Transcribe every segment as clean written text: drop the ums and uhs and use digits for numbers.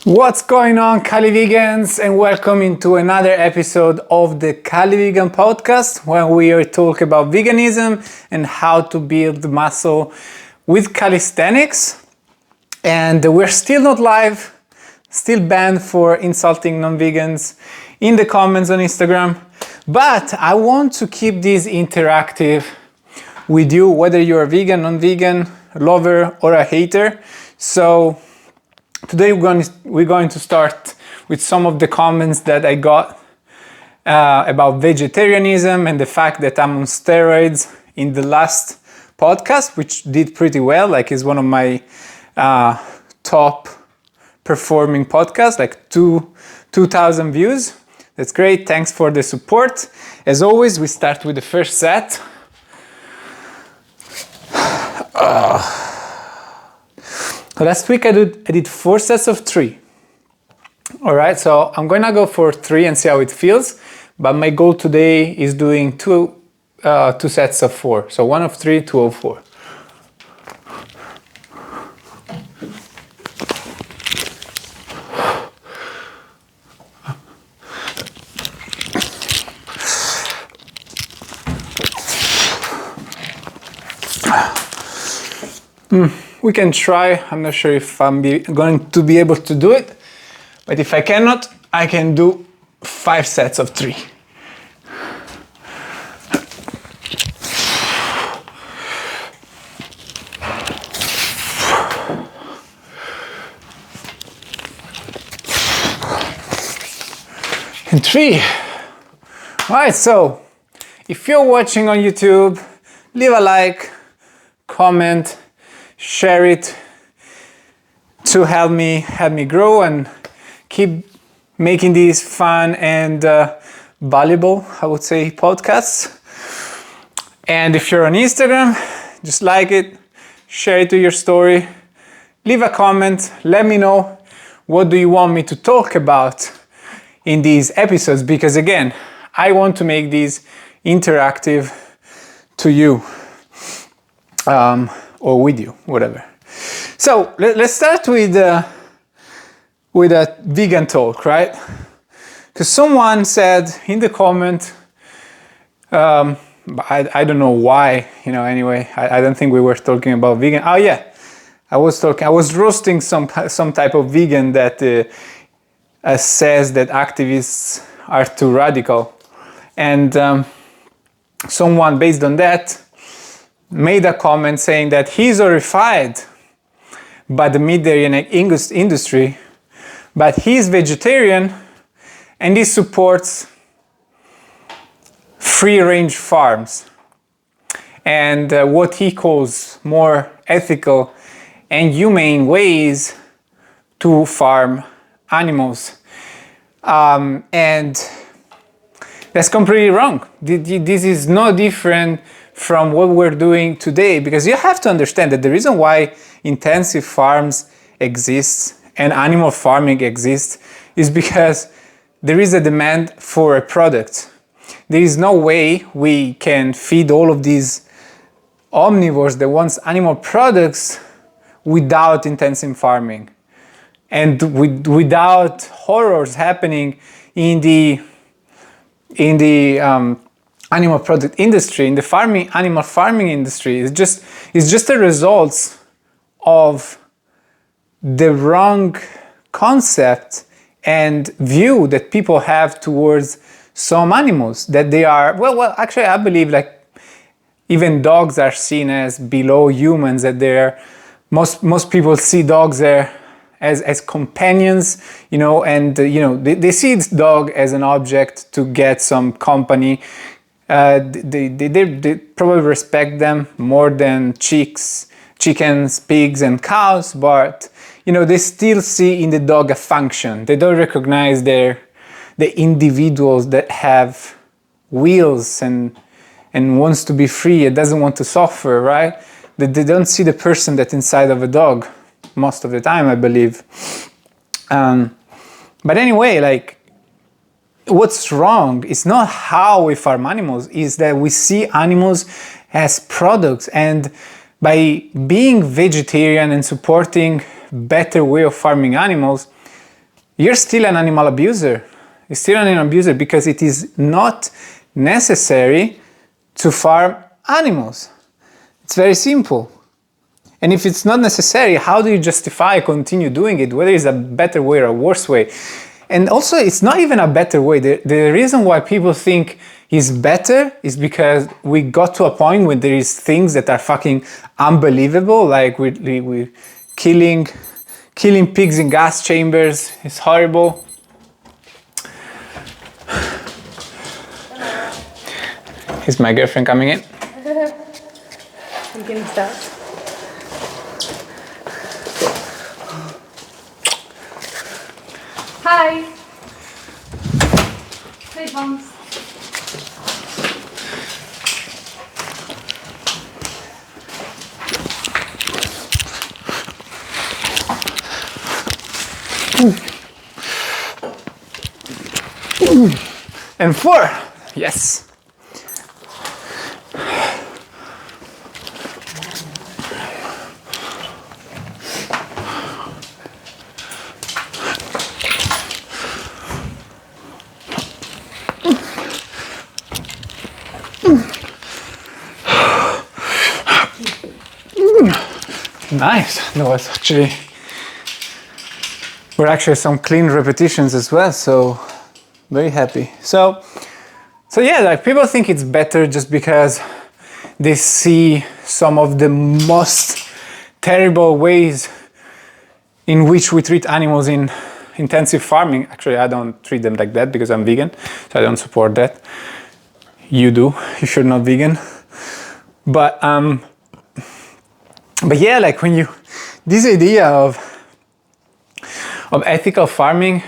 What's going on, CALIVEGANs, and welcome into another episode of the CALIVEGAN podcast, where we are talking about veganism and how to build muscle with calisthenics. And we're still not live, still banned for insulting non-vegans in the comments on Instagram. But I want to keep this interactive with you, whether you're a vegan, non-vegan, lover, or a hater. So today we're going to start with some of the comments that I got about vegetarianism and the fact that I'm on steroids in the last podcast, which did pretty well. Like, it's one of my top performing podcasts, like 2,000 views. That's great. Thanks for the support. As always, we start with the first set. Last week I did 4 sets of 3. All right, so I'm gonna go for 3 and see how it feels. But my goal today is doing two sets of 4. So 1 of 3, 2 of 4. We can try. I'm not sure if I'm going to be able to do it, but if I cannot, I can do 5 sets of 3. And 3. All right, so if you're watching on YouTube, leave a like, comment, share it to help me grow and keep making these fun and valuable, I would say, podcasts. And if you're on Instagram, just like it, share it to your story, leave a comment, let me know what do you want me to talk about in these episodes, because again, I want to make these interactive to you. Or with you, whatever. So let's start with a vegan talk, right? Because someone said in the comment, I don't know why, anyway, I don't think we were talking about vegan. Oh yeah, I was roasting some type of vegan that says that activists are too radical. And someone based on that made a comment saying that he's horrified by the meat dairy industry, but he's vegetarian and he supports free-range farms and what he calls more ethical and humane ways to farm animals. And that's completely wrong. This is no different from what we're doing today, because you have to understand that the reason why intensive farms exist and animal farming exists is because there is a demand for a product. There is no way we can feed all of these omnivores that wants animal products without intensive farming and without horrors happening in the animal product industry, in the animal farming industry. It's just a result of the wrong concept and view that people have towards some animals, that they are, well, actually I believe like even dogs are seen as below humans, that most people see dogs there as companions, and they see this dog as an object to get some company. They probably respect them more than chickens, pigs, and cows, but they still see in the dog a function. They don't recognize the individuals that have wills and wants to be free. It doesn't want to suffer, right? They don't see the person that's inside of a dog most of the time, I believe. But anyway, like, what's wrong is not how we farm animals, is that we see animals as products, and by being vegetarian and supporting better way of farming animals, you're still an animal abuser. You're still an animal abuser because it is not necessary to farm animals. It's very simple. And if it's not necessary, how do you justify continue doing it, whether it's a better way or a worse way? And also, it's not even a better way. The reason why people think it's better is because we got to a point where there is things that are fucking unbelievable, like we're killing pigs in gas chambers. It's horrible. Is my girlfriend coming in? I'm getting stuck. Hi. Hey, Bones. And 4. Yes. Nice. That was were actually some clean repetitions as well, so very happy. So yeah, like people think it's better just because they see some of the most terrible ways in which we treat animals in intensive farming. Actually, I don't treat them like that because I'm vegan, so I don't support that. You do, if you're not vegan. But yeah, like when this idea of ethical farming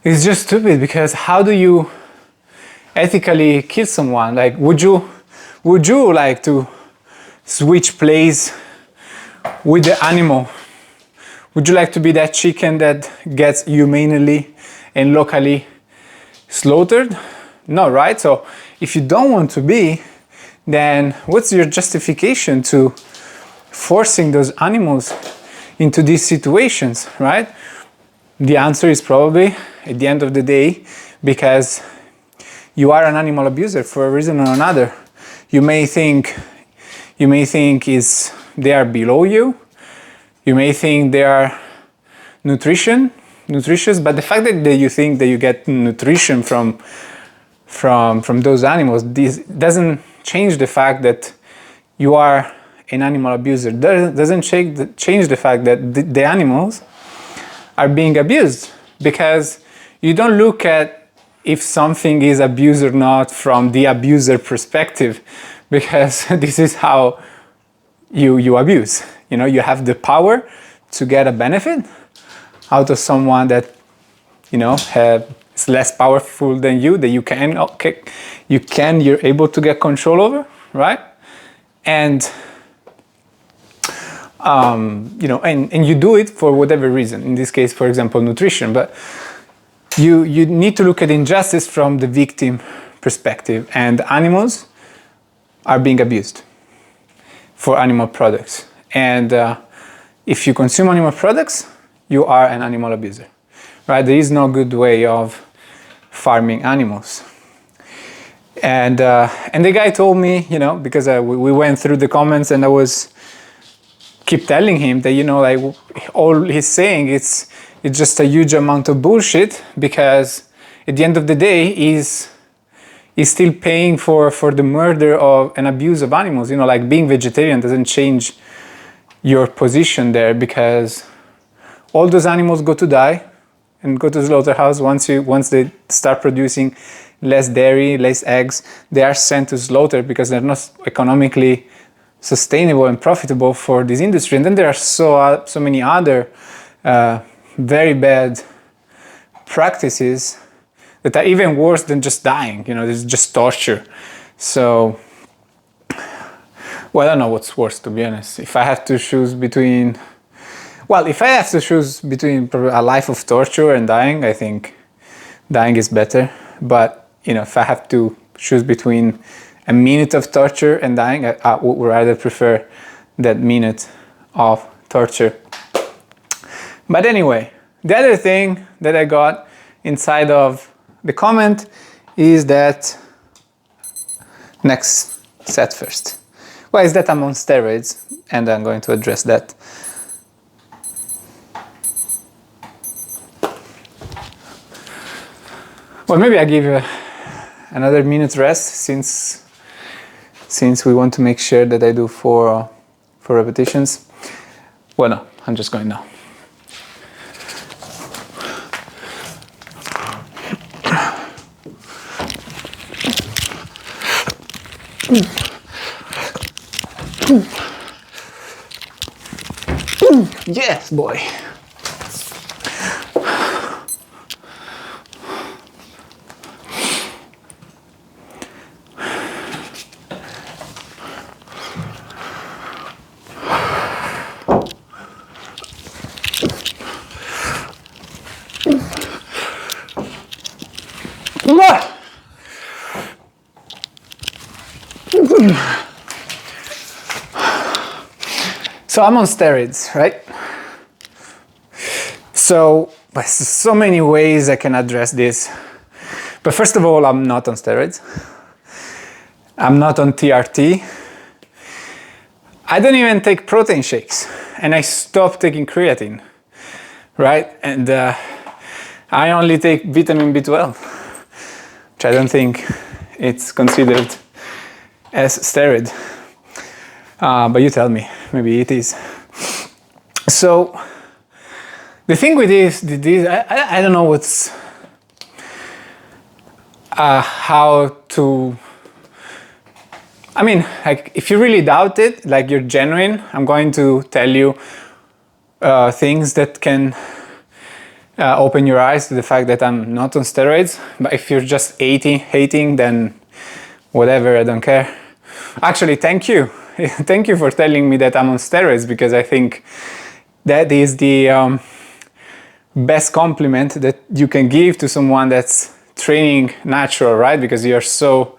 is just stupid, because how do you ethically kill someone? Like, would you like to switch place with the animal? Would you like to be that chicken that gets humanely and locally slaughtered? No, right? So if you don't want to be, then what's your justification to forcing those animals into these situations, right? The answer is probably, at the end of the day, because you are an animal abuser for a reason or another. You may think they are below you. You may think they are nutritious, but the fact that you think that you get nutrition from those animals, this doesn't change the fact that you are an animal abuser. Doesn't change the fact that the animals are being abused, because you don't look at if something is abused or not from the abuser perspective, because this is how you abuse. You know, you have the power to get a benefit out of someone that, you know, is less powerful than you, that you're able to get control over, right? And you know, and you do it for whatever reason. In this case, for example, nutrition. But you need to look at injustice from the victim perspective, and animals are being abused for animal products. And if you consume animal products, you are an animal abuser, right? There is no good way of farming animals. And the guy told me, you know, because we went through the comments, and I was keep telling him that, you know, like all he's saying, it's just a huge amount of bullshit, because at the end of the day he's still paying for the murder of and abuse of animals. You know, like being vegetarian doesn't change your position there, because all those animals go to die and go to the slaughterhouse. Once they start producing less dairy, less eggs, they are sent to slaughter because they're not economically sustainable and profitable for this industry. And then there are so many other very bad practices that are even worse than just dying. You know, there's just torture. So, well, I don't know what's worse, to be honest. If I have to choose between probably a life of torture and dying, I think dying is better. But, you know, if I have to choose between a minute of torture and dying, I would rather prefer that minute of torture. But anyway, the other thing that I got inside of the comment is that next set first. Well, is that I'm on steroids, and I'm going to address that. Well, maybe I give you another minute rest since we want to make sure that I do four repetitions. Well, no, I'm just going now. Yes, boy. So I'm on steroids, right? So there's so many ways I can address this. But first of all, I'm not on steroids. I'm not on TRT. I don't even take protein shakes, and I stopped taking creatine, right? And I only take vitamin B12, which I don't think it's considered as steroid. But you tell me, maybe it is. So the thing with this, I don't know what's how to. I mean, like, if you really doubt it, like you're genuine, I'm going to tell you things that can open your eyes to the fact that I'm not on steroids. But if you're just hating, then whatever, I don't care. Actually, thank you. Thank you for telling me that I'm on steroids, because I think that is the best compliment that you can give to someone that's training natural, right? Because you're so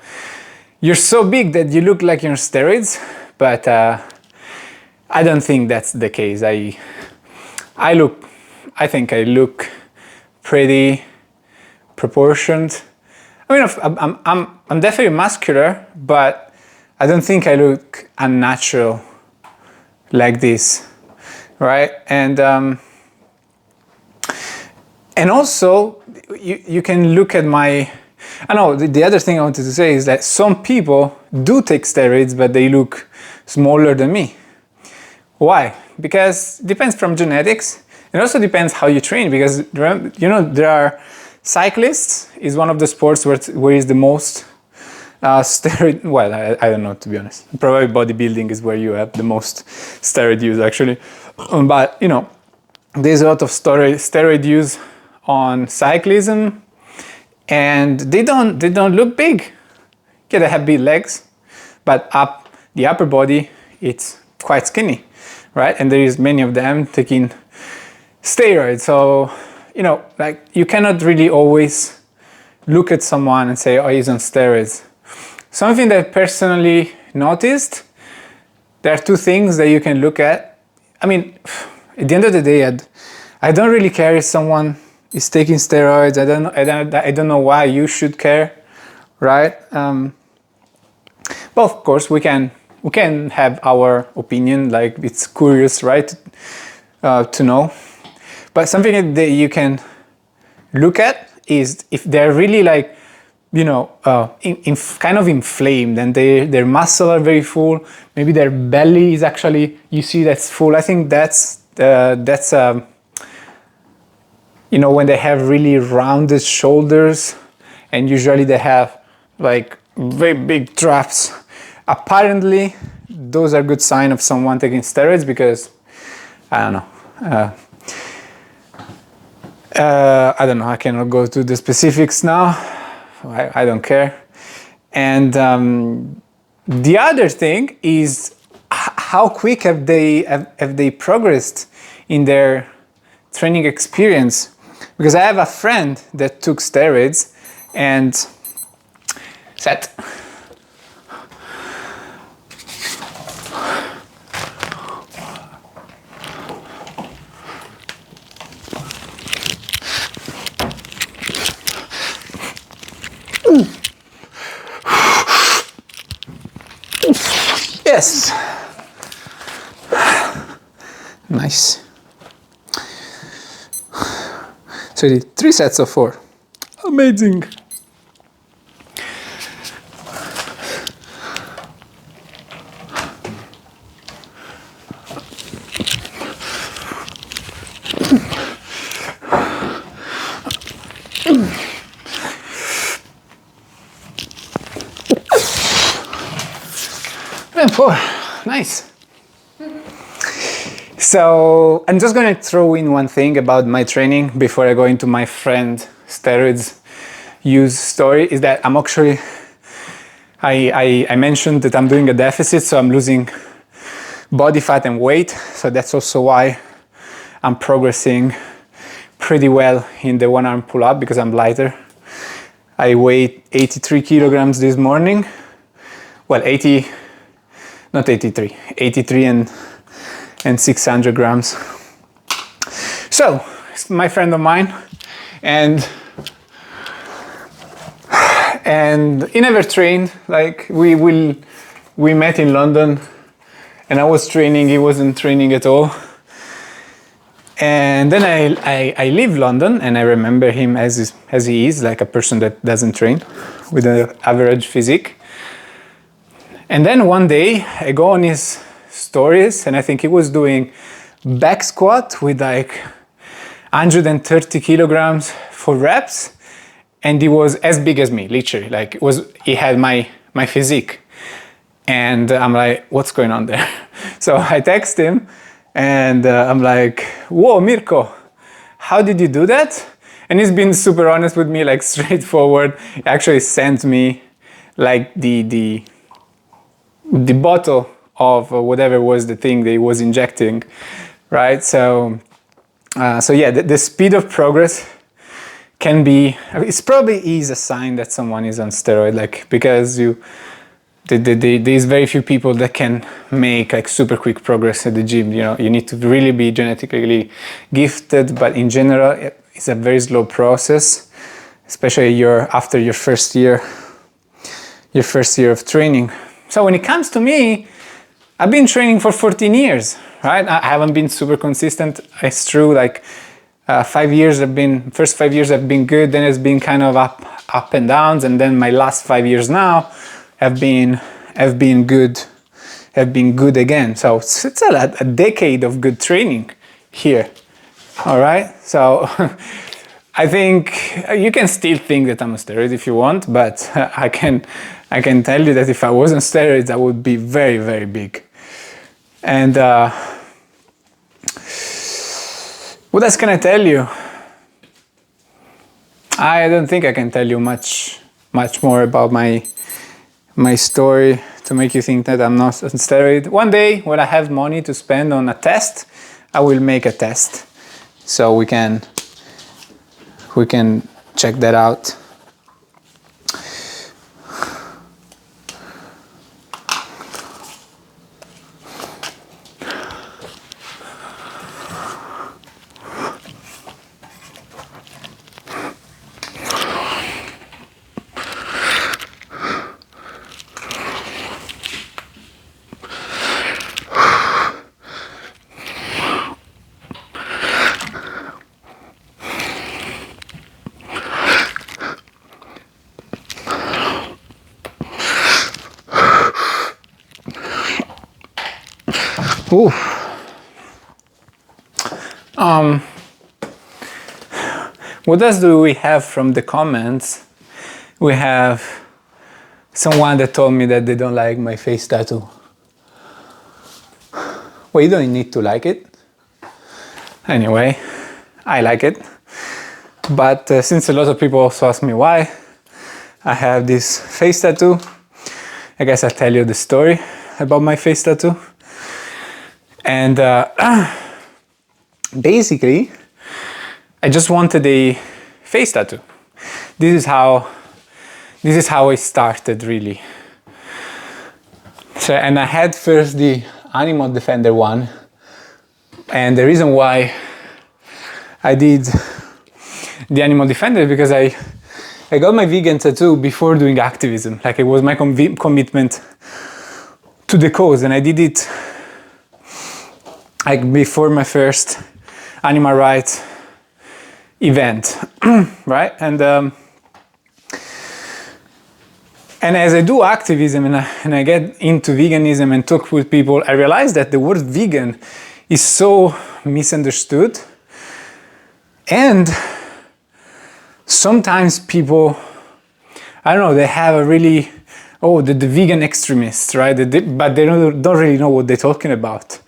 big that you look like you're on steroids, but I don't think that's the case. I think I look pretty proportioned. I mean, I'm definitely muscular, but I don't think I look unnatural like this, right? And also you can look at my. I know the other thing I wanted to say is that some people do take steroids, but they look smaller than me. Why? Because it depends from genetics. It also depends how you train, because there are cyclists is one of the sports where is the most steroid. Well, I don't know, to be honest. Probably bodybuilding is where you have the most steroid use, actually. But there's a lot of steroid use on cyclism, and they don't look big. Yeah, they have big legs, but the upper body, it's quite skinny, right? And there is many of them taking steroids. So like, you cannot really always look at someone and say, oh, he's on steroids. Something that I personally noticed, there are two things that you can look at. I mean, at the end of the day, I don't really care if someone is taking steroids. I don't know why you should care, right? Well, of course, we can have our opinion. Like, it's curious, right? To know. But something that you can look at is if they're really like, kind of inflamed, and their muscles are very full. Maybe their belly is actually, you see, that's full. I think that's when they have really rounded shoulders, and usually they have like very big traps. Apparently, those are good sign of someone taking steroids, because I don't know. I don't know. I cannot go to the specifics now. I don't care. And the other thing is how quick have they progressed in their training experience. Because I have a friend that took steroids and set. Yes. Nice. So you did 3 sets of 4. Amazing. And 4. Nice. So I'm just going to throw in one thing about my training before I go into my friend steroids use story, is that I'm actually, I mentioned that I'm doing a deficit, so I'm losing body fat and weight. So that's also why I'm progressing pretty well in the one arm pull up, because I'm lighter. I weighed 83 kilograms this morning. Well, 80, not 83, 83 and 600 grams. So, it's my friend of mine, and he never trained. Like we met in London, and I was training, he wasn't training at all. And then I leave London, and I remember him as he is, like a person that doesn't train, with an average physique. And then one day I go on his stories, and I think he was doing back squat with like 130 kilograms for reps, and he was as big as me, literally. Like he had my physique. And I'm like, what's going on there? So I text him, and I'm like, whoa, Mirko, how did you do that? And he's been super honest with me, like straightforward. He actually sent me like the bottle of whatever was the thing that he was injecting, right? So yeah, the speed of progress can be, it's probably is a sign that someone is on steroid, like, because there's very few people that can make like super quick progress at the gym. You know, you need to really be genetically gifted, but in general, it's a very slow process, especially after your first year of training. So when it comes to me, I've been training for 14 years, right? I haven't been super consistent. It's true, like 5 years first 5 years have been good, then it's been kind of up and downs, and then my last 5 years now have been good again. So it's a decade of good training here. All right. So I think you can still think that I'm on steroids if you want, but I can tell you that if I wasn't steroids, I would be very, very big. And what else can I tell you? I don't think I can tell you much more about my story to make you think that I'm not on steroid. One day when I have money to spend on a test, I will make a test, so we can check that out. Ooh. What else do we have from the comments? We have someone that told me that they don't like my face tattoo. Well, you don't need to like it. Anyway, I like it. But since a lot of people also ask me why I have this face tattoo, I guess I'll tell you the story about my face tattoo. And basically, I just wanted a face tattoo. This is how I started, really. So, and I had first the Animal Defender one, and the reason why I did the Animal Defender is because I got my vegan tattoo before doing activism. Like it was my commitment to the cause, and I did it like before my first animal rights event, right? And as I do activism and I get into veganism and talk with people, I realize that the word vegan is so misunderstood. And sometimes people, I don't know, they have a really, the vegan extremists, right? But they don't really know what they're talking about.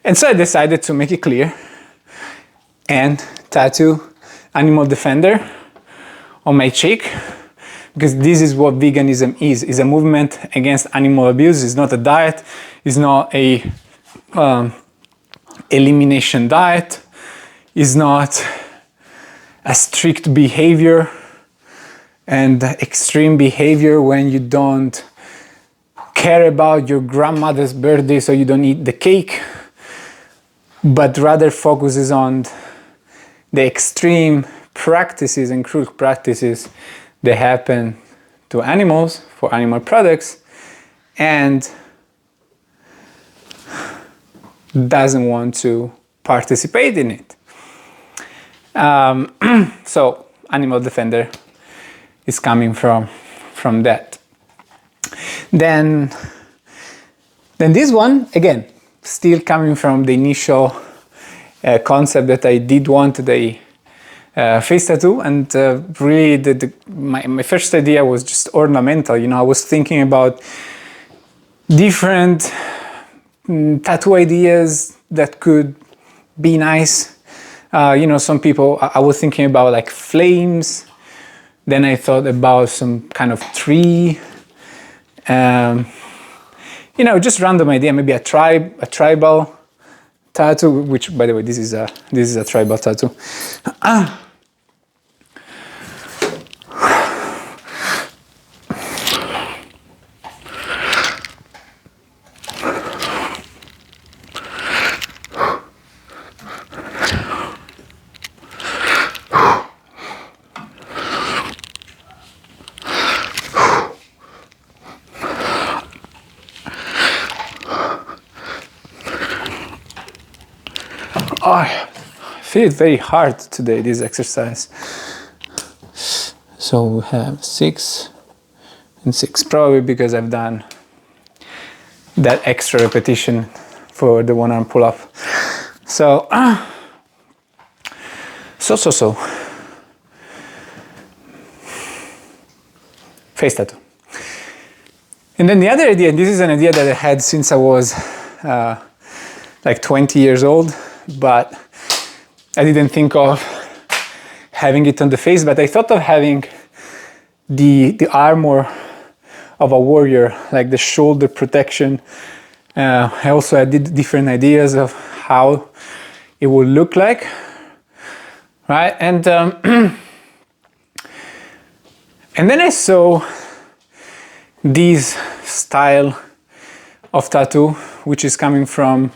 And so I decided to make it clear and tattoo Animal Defender on my cheek, because this is what veganism is a movement against animal abuse. It's not a diet, it's not a elimination diet, it's not a strict behavior and extreme behavior when you don't care about your grandmother's birthday so you don't eat the cake, but rather focuses on the extreme practices and cruel practices that happen to animals for animal products and doesn't want to participate in it. So Animal Defender is coming from that. Then this one, again, still coming from the initial concept that I did want a face tattoo, and really my first idea was just ornamental. You know, I was thinking about different tattoo ideas that could be nice. You know, some people, I was thinking about like flames. Then I thought about some kind of tree. You know, just random idea, maybe a tribal tattoo, which, by the way, this is a tribal tattoo. I feel it very hard today, this exercise. So we have 6 and 6, probably because I've done that extra repetition for the one arm pull up. So, face tattoo. And then the other idea, and this is an idea that I had since I was like 20 years old, but I didn't think of having it on the face, but I thought of having the armor of a warrior, like the shoulder protection. I also did different ideas of how it would look like, right? And then I saw this style of tattoo, which is coming from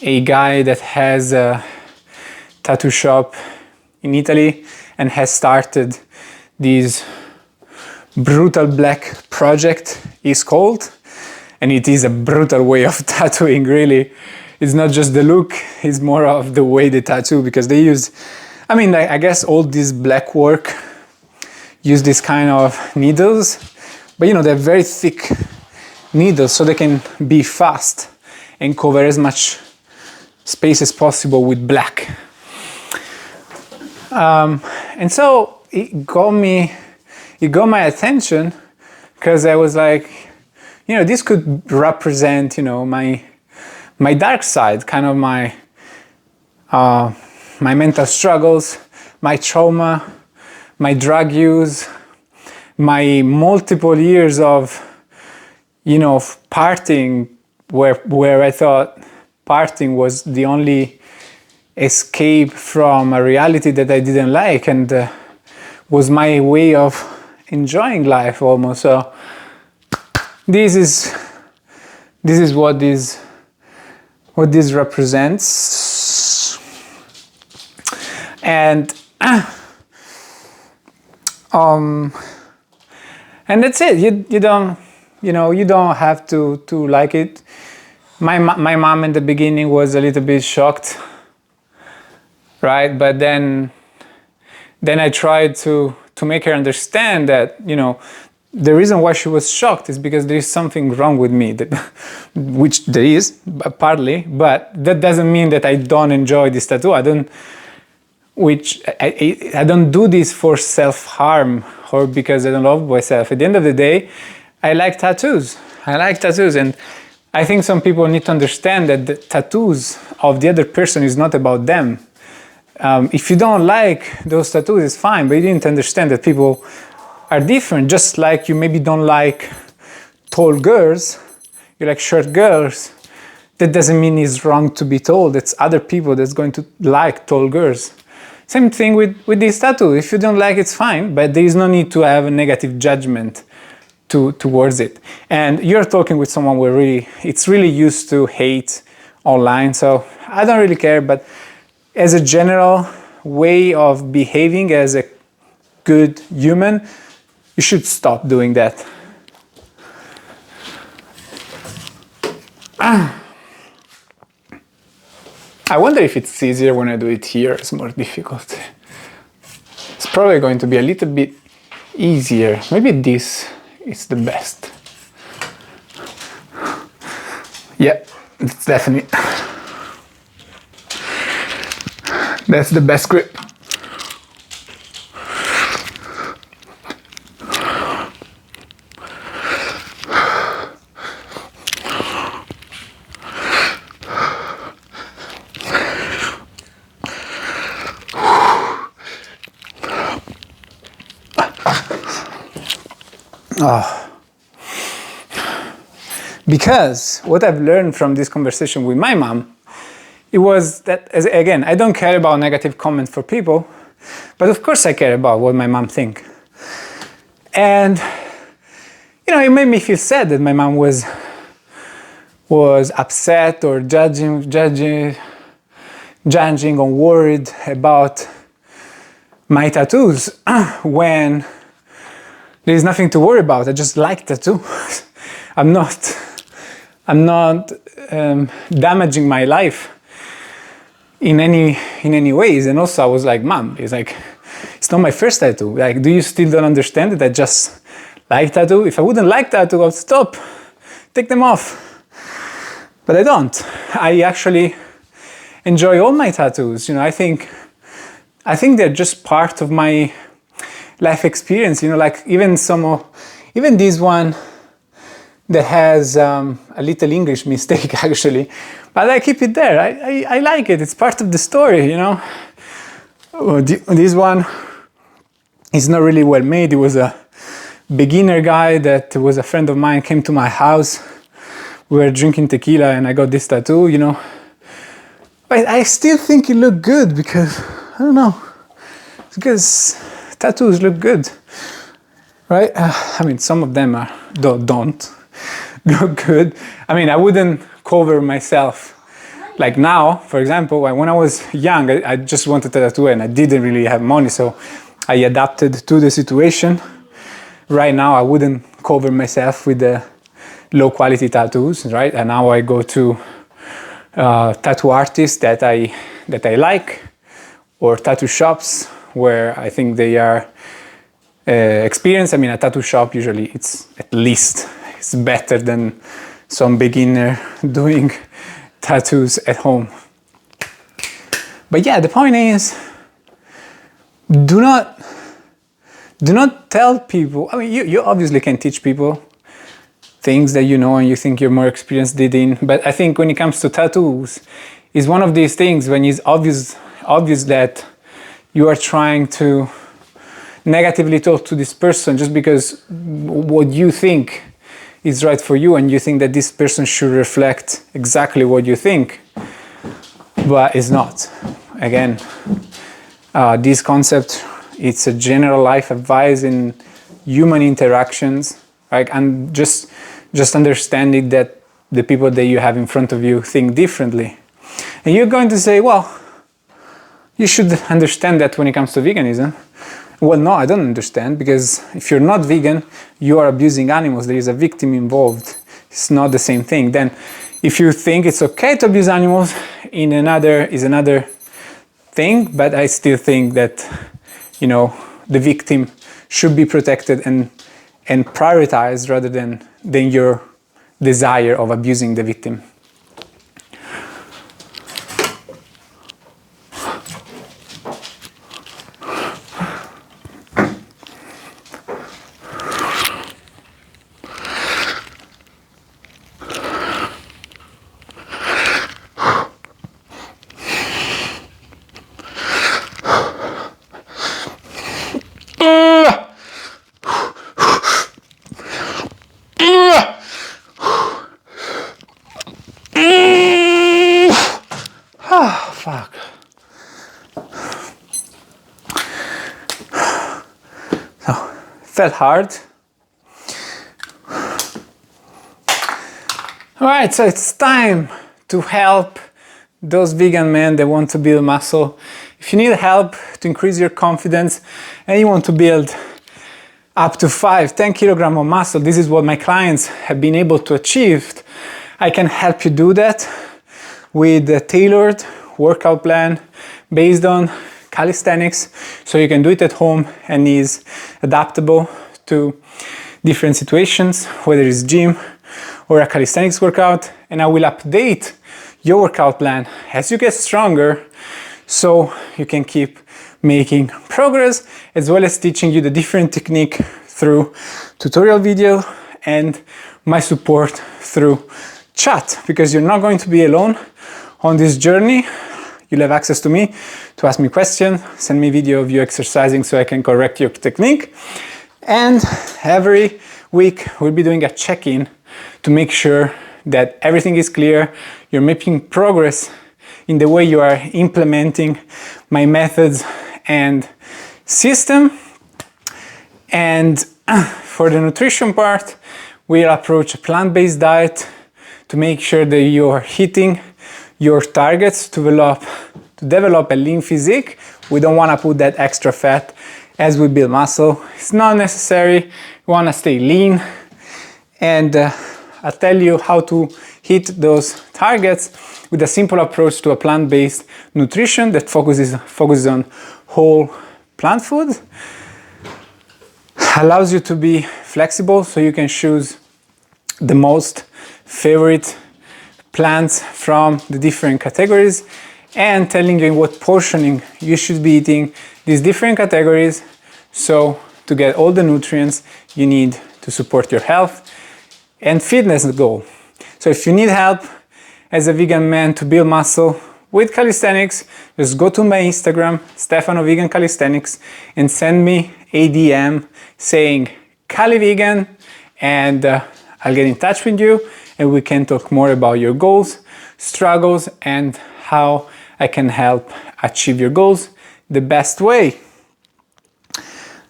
a guy that has a tattoo shop in Italy and has started this brutal black project, is called, and it is a brutal way of tattooing, really. It's not just the look, it's more of the way they tattoo, because they use, I mean, I guess all this black work use this kind of needles, but you know, they're very thick needles, so they can be fast and cover as much space as possible with black. And so it got my attention, because I was like, you know, this could represent, you know, my dark side, kind of my mental struggles, my trauma, my drug use, my multiple years of, you know, partying, where I thought partying was the only escape from a reality that I didn't like, and was my way of enjoying life almost. So this is what this represents. And And that's it. You don't, you don't have to like it. My mom in the beginning was a little bit shocked, right? But then I tried to make her understand that, the reason why she was shocked is because there is something wrong with me, which there is, partly, but that doesn't mean that I don't enjoy this tattoo. I don't do this for self-harm or because I don't love myself. At the end of the day, I like tattoos. And I think some people need to understand that the tattoos of the other person is not about them. If you don't like those tattoos, it's fine, but you need to understand that people are different. Just like you maybe don't like tall girls, you like short girls. That doesn't mean it's wrong to be tall. It's other people that's going to like tall girls. Same thing with this tattoo. If you don't like it, it's fine, but there is no need to have a negative judgment towards it. And you're talking with someone who it's really used to hate online, so I don't really care, but as a general way of behaving as a good human, you should stop doing that. I wonder if it's easier when I do it here. It's more difficult. It's probably going to be a little bit easier. Maybe this is the best. Yeah, it's definitely. That's the best grip. Oh. Because what I've learned from this conversation with my mom, it was that, again, I don't care about negative comments for people, but of course I care about what my mom thinks. And, it made me feel sad that my mom was upset or judging or worried about my tattoos when there is nothing to worry about. I just like tattoos. I'm not damaging my life in any ways. And also I was like, Mom, it's not my first tattoo. Like, do you still don't understand that I just like tattoo? If I wouldn't like tattoo, I'd stop, take them off. But I don't. I actually enjoy all my tattoos. I think they're just part of my life experience. Like even this one that has a little English mistake actually, but I keep it there. I like it. It's part of the story. This one is not really well made. It was a beginner guy that was a friend of mine, came to my house. We were drinking tequila and I got this tattoo, But I still think it looked good because, I don't know, because tattoos look good, right? Some of them don't look good. I wouldn't cover myself. Like now, for example, when I was young, I just wanted a tattoo and I didn't really have money, so I adapted to the situation. Right now, I wouldn't cover myself with the low quality tattoos, right? And now I go to tattoo artists that I like, or tattoo shops where I think they are experienced. A tattoo shop usually it's better than some beginner doing tattoos at home. But yeah, the point is, do not tell people. You obviously can teach people things that you know and you think you're more experienced in, but I think when it comes to tattoos, it's one of these things when it's obvious that you are trying to negatively talk to this person just because what you think is right for you and you think that this person should reflect exactly what you think, but it's not. Again, this concept, it's a general life advice in human interactions, right? And just understanding that the people that you have in front of you think differently. And you're going to say, well, you should understand that when it comes to veganism. Well, no, I don't understand, because if you're not vegan, you are abusing animals. There is a victim involved. It's not the same thing. Then, if you think it's okay to abuse animals, is another thing. But I still think that, you know, the victim should be protected and prioritized rather than your desire of abusing the victim. Fuck. So, felt hard. Alright, so it's time to help those vegan men that want to build muscle. If you need help to increase your confidence and you want to build up to 5-10 kilograms of muscle, this is what my clients have been able to achieve. I can help you do that with a tailored workout plan based on calisthenics, so you can do it at home and is adaptable to different situations, whether it's gym or a calisthenics workout. And I will update your workout plan as you get stronger, so you can keep making progress, as well as teaching you the different technique through tutorial video and my support through chat, because you're not going to be alone on this journey. You'll have access to me to ask me questions, send me video of you exercising so I can correct your technique. And every week we'll be doing a check-in to make sure that everything is clear, you're making progress in the way you are implementing my methods and system. And for the nutrition part, we'll approach a plant-based diet to make sure that you are hitting your targets to develop a lean physique. We don't want to put that extra fat as we build muscle. It's not necessary. We want to stay lean. And I'll tell you how to hit those targets with a simple approach to a plant-based nutrition that focuses on whole plant food. Allows you to be flexible, so you can choose the most favorite plants from the different categories, and telling you in what portioning you should be eating these different categories, so to get all the nutrients you need to support your health and fitness goal. So if you need help as a vegan man to build muscle with calisthenics, just go to my Instagram, Stefano Vegan Calisthenics, and send me a DM saying CALIVEGAN, and I'll get in touch with you and we can talk more about your goals, struggles, and how I can help achieve your goals the best way.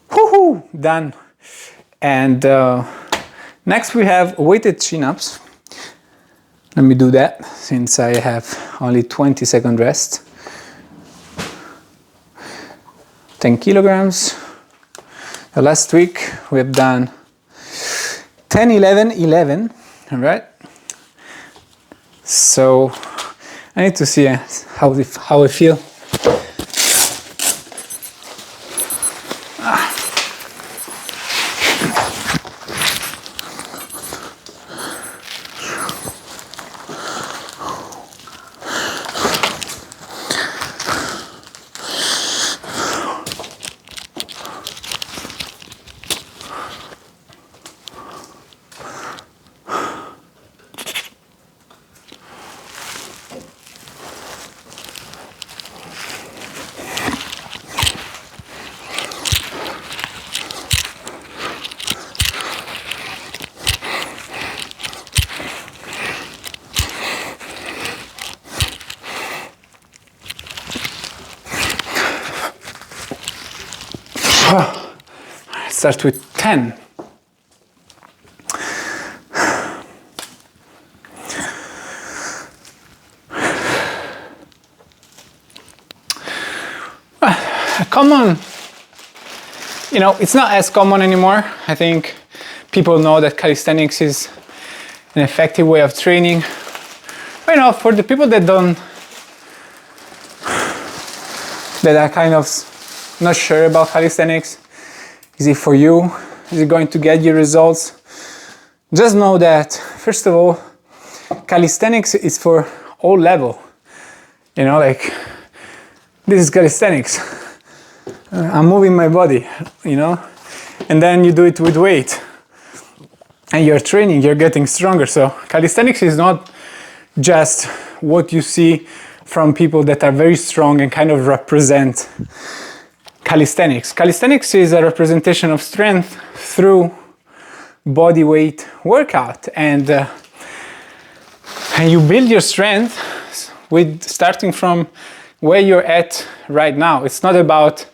Woohoo! Done. And next we have weighted chin-ups. Let me do that since I have only 20-second rest. 10 kilograms. Last week we have done 10, 11, 11. All right. So I need to see how I feel. Start with 10. A common it's not as common anymore. I think people know that calisthenics is an effective way of training. But, for the people that are kind of not sure about calisthenics, is it for you? Is it going to get you results? Just know that, first of all, calisthenics is for all level. This is calisthenics. I'm moving my body, and then you do it with weight. And you're training, you're getting stronger. So calisthenics is not just what you see from people that are very strong and kind of represent calisthenics. Calisthenics is a representation of strength through body weight workout, and you build your strength with starting from where you're at right now. It's not about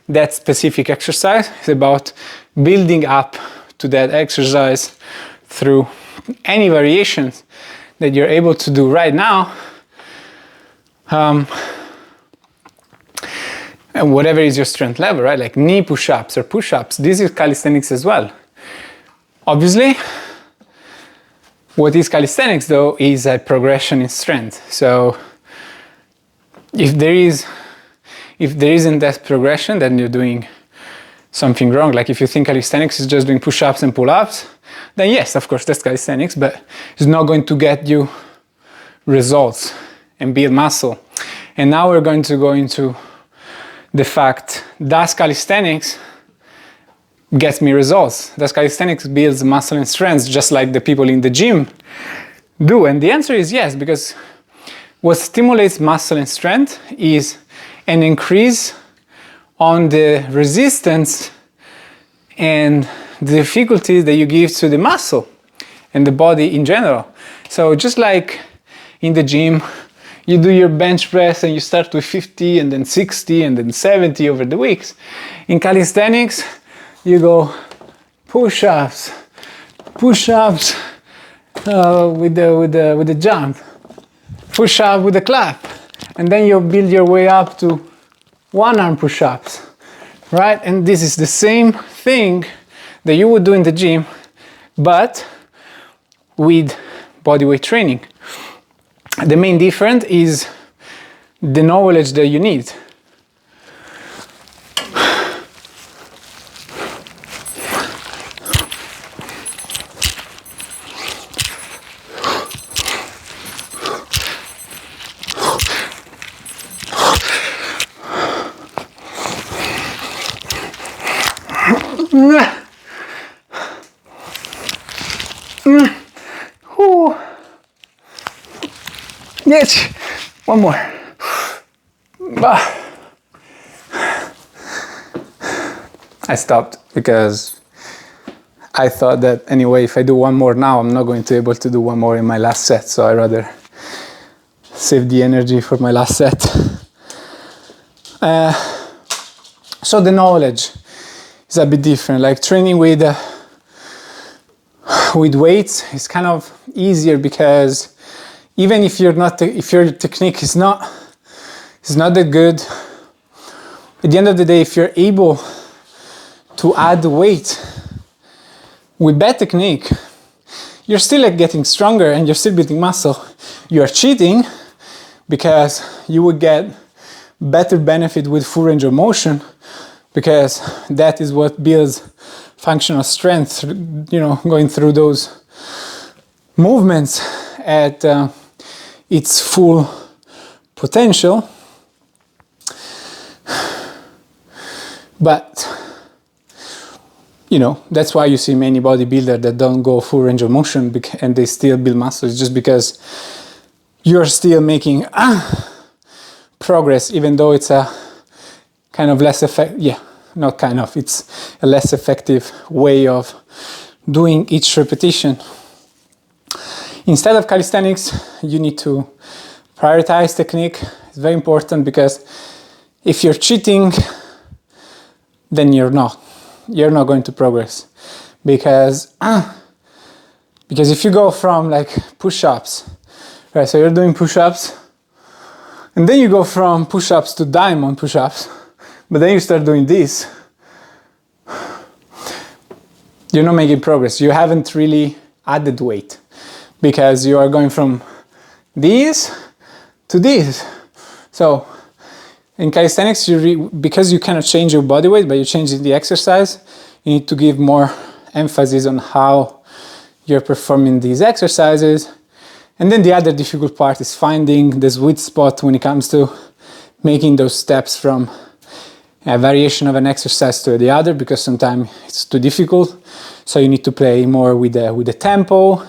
that specific exercise, it's about building up to that exercise through any variations that you're able to do right now, and whatever is your strength level, right? Like knee push-ups or push-ups, this is calisthenics as well. Obviously, what is calisthenics though is a progression in strength. So if there isn't that progression, then you're doing something wrong. Like if you think calisthenics is just doing push-ups and pull-ups, then yes, of course, that's calisthenics, but it's not going to get you results and build muscle. And now we're going to go into the fact, does calisthenics get me results? Does calisthenics build muscle and strength just like the people in the gym do? And the answer is yes, because what stimulates muscle and strength is an increase on the resistance and the difficulties that you give to the muscle and the body in general. So just like in the gym, you do your bench press and you start with 50 and then 60 and then 70 over the weeks. In calisthenics, you go push-ups with the jump, push-up with the clap, and then you build your way up to one-arm push-ups, right? And this is the same thing that you would do in the gym, but with bodyweight training. The main difference is the knowledge that you need. Yes, one more. I stopped because I thought that anyway, if I do one more now, I'm not going to be able to do one more in my last set. So I rather save the energy for my last set. So the knowledge is a bit different. Like training with weights is kind of easier because even if your technique is not that good, at the end of the day, if you're able to add weight with bad technique, you're still getting stronger and you're still building muscle. You are cheating because you would get better benefit with full range of motion, because that is what builds functional strength, going through those movements at its full potential. But that's why you see many bodybuilders that don't go full range of motion and they still build muscle. It's just because you're still making progress, even though it's a kind of less effective, it's a less effective way of doing each repetition. Instead of calisthenics, you need to prioritize technique. It's very important, because if you're cheating, then you're not going to progress. Because if you go from like push-ups, right, so you're doing push-ups, and then you go from push-ups to diamond push-ups, but then you start doing this, you're not making progress. You haven't really added weight because you are going from these to these. So in calisthenics, because you cannot change your body weight, but you're changing the exercise, you need to give more emphasis on how you're performing these exercises. And then the other difficult part is finding the sweet spot when it comes to making those steps from a variation of an exercise to the other, because sometimes it's too difficult. So you need to play more with the tempo,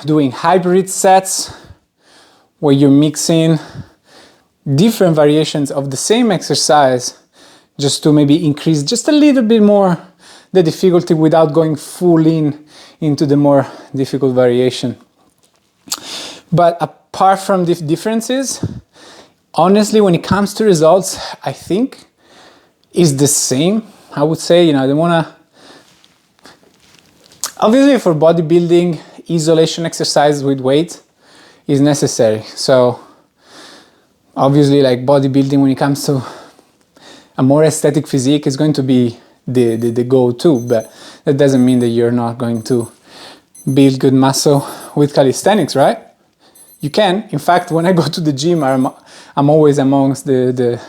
doing hybrid sets where you're mixing different variations of the same exercise just to maybe increase just a little bit more the difficulty without going full into the more difficult variation. But apart from the differences, honestly, when it comes to results, I think is the same. I would say, I don't want to... Obviously, for bodybuilding, isolation exercise with weight is necessary. So, obviously, like bodybuilding, when it comes to a more aesthetic physique, is going to be the go-to. But that doesn't mean that you're not going to build good muscle with calisthenics, right? You can. In fact, when I go to the gym, I'm always amongst the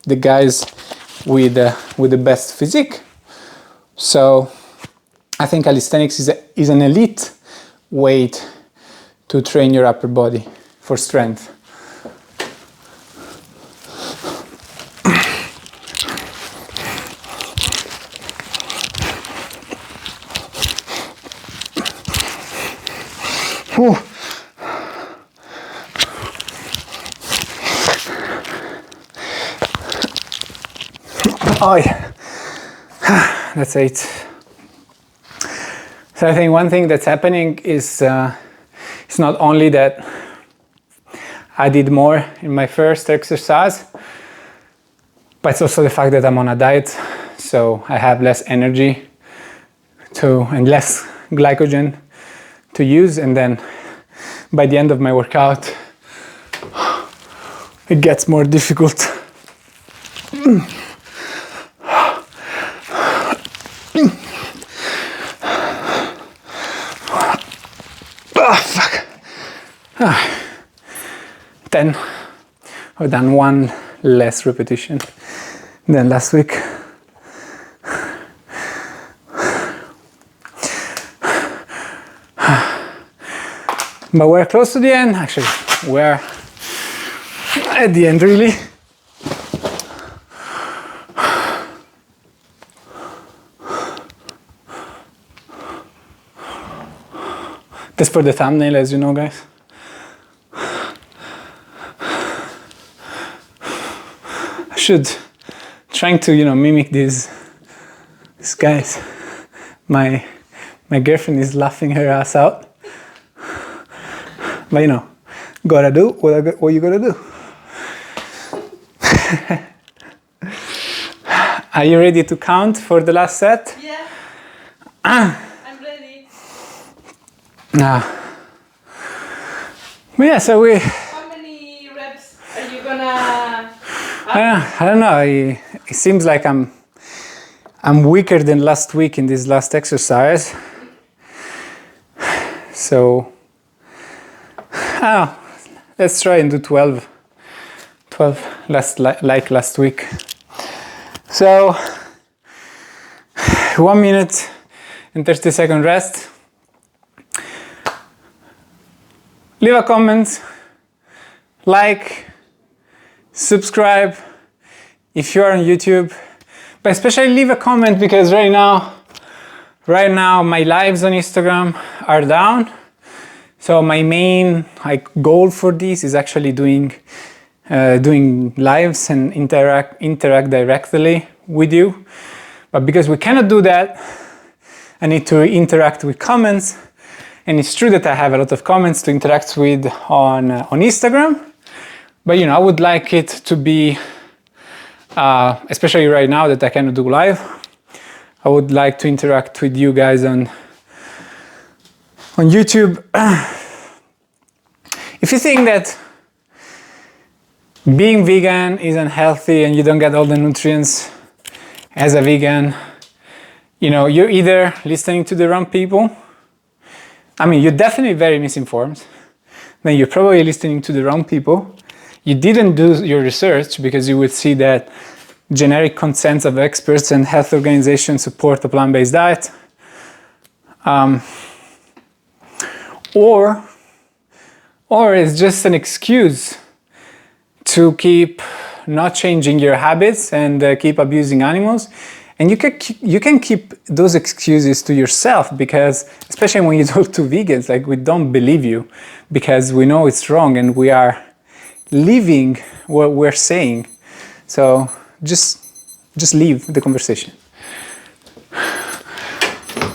guys with the best physique. So I think calisthenics is an elite way to train your upper body for strength. Whew. Oh yeah, that's it. So I think one thing that's happening is it's not only that I did more in my first exercise, but it's also the fact that I'm on a diet, so I have less energy and less glycogen to use, and then by the end of my workout it gets more difficult. Then I've done one less repetition than last week. But we're close to the end. Actually, we're at the end, really. That's for the thumbnail, as you know, guys. I should trying to, mimic these guys. My girlfriend is laughing her ass out. But gotta do what you gotta do. Are you ready to count for the last set? Yeah. I'm ready. But yeah, so How many reps are you gonna... I don't know. It seems like I'm weaker than last week in this last exercise. So let's try and do 12 like last week. So 1 minute and 30-second rest. Leave a comment, like, subscribe if you are on YouTube, but especially leave a comment, because right now my lives on Instagram are down. So my main goal for this is actually doing lives and interact directly with you. But because we cannot do that, I need to interact with comments. And it's true that I have a lot of comments to interact with on Instagram. But I would like it to be, especially right now that I cannot do live, I would like to interact with you guys on YouTube. If you think that being vegan is unhealthy and you don't get all the nutrients as a vegan, you know, you're either listening to the wrong people. I mean, you're definitely very misinformed. Then you're probably listening to the wrong people. You didn't do your research because you would see that generic consensus of experts and health organizations support a plant-based diet. Or it's just an excuse to keep not changing your habits and keep abusing animals. And you can keep those excuses to yourself, because especially when you talk to vegans, like, we don't believe you because we know it's wrong and we are living what we're saying. So just leave the conversation.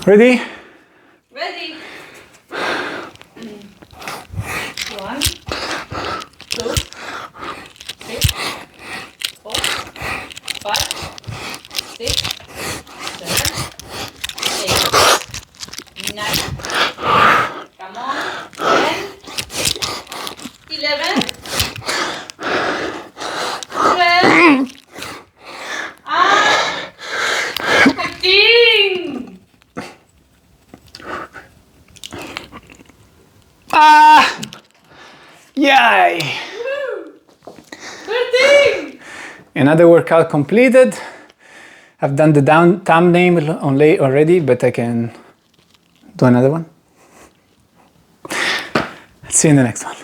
Ready? Ready. 1, 2, 3, 4, 5, 6, 7, 8, 9. Come on. 10, 11, 12, and 13. Yay! 13. Another workout completed. I've done the thumbnail already, but I can do another one. See you in the next one.